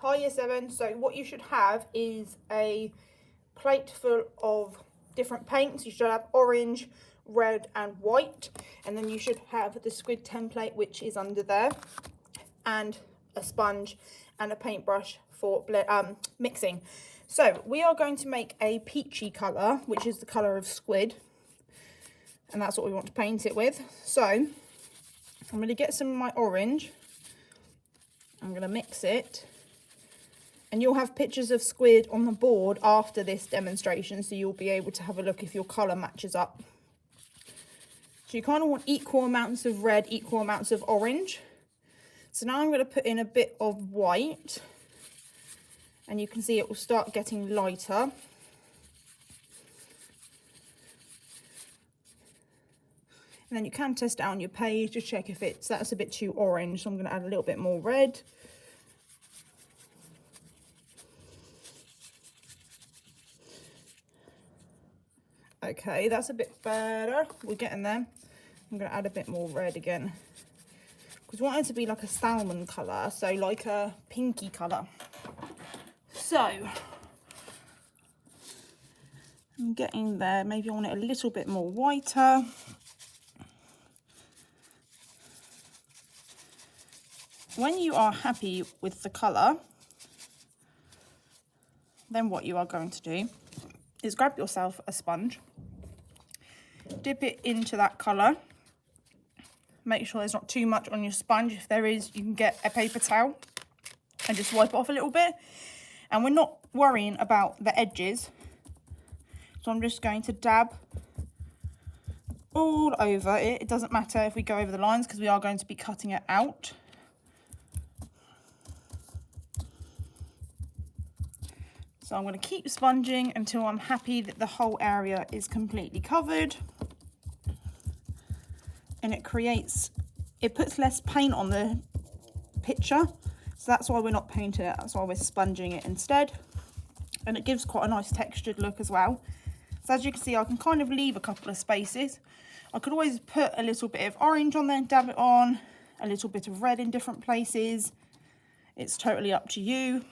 Hi Year 7, so what you should have is a plate full of different paints. You should have orange, red and white, and then you should have the squid template, which is under there, and a sponge and a paintbrush for mixing. So we are going to make a peachy colour, which is the colour of squid, and that's what we want to paint it with. So I'm going to get some of my orange, I'm going to mix it, and you'll have pictures of squid on the board after this demonstration, so you'll be able to have a look if your colour matches up. So you kind of want equal amounts of red, equal amounts of orange. So now I'm going to put in a bit of white, and you can see it will start getting lighter. And then you can test it out on your page to check if that's a bit too orange. So I'm going to add a little bit more red. Okay, that's a bit better. We're getting there. I'm going to add a bit more red again, because we want it to be like a salmon colour, so like a pinky colour. So I'm getting there. Maybe I want it a little bit more whiter. When you are happy with the colour, then what you are going to do is grab yourself a sponge, dip it into that colour. Make sure there's not too much on your sponge. If there is, you can get a paper towel and just wipe it off a little bit. And we're not worrying about the edges, so I'm just going to dab all over it. It doesn't matter if we go over the lines, because we are going to be cutting it out. So I'm going to keep sponging until I'm happy that the whole area is completely covered. And it puts less paint on the picture. So that's why we're not painting it, that's why we're sponging it instead. And it gives quite a nice textured look as well. So as you can see, I can kind of leave a couple of spaces. I could always put a little bit of orange on there, dab it on, a little bit of red in different places. It's totally up to you,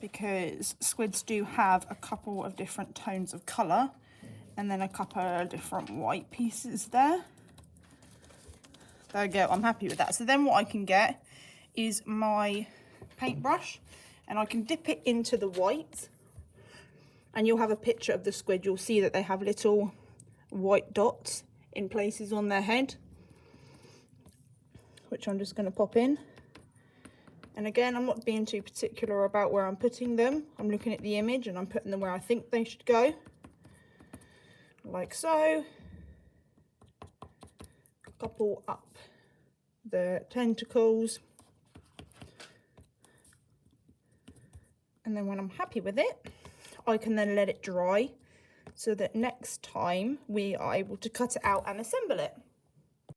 because squids do have a couple of different tones of colour, and then a couple of different white pieces there. There we go, I'm happy with that. So then what I can get is my paintbrush, and I can dip it into the white, and you'll have a picture of the squid. You'll see that they have little white dots in places on their head, which I'm just going to pop in. And again, I'm not being too particular about where I'm putting them. I'm looking at the image and I'm putting them where I think they should go, like so. A couple up the tentacles, and then when I'm happy with it, I can then let it dry, so that next time we are able to cut it out and assemble it.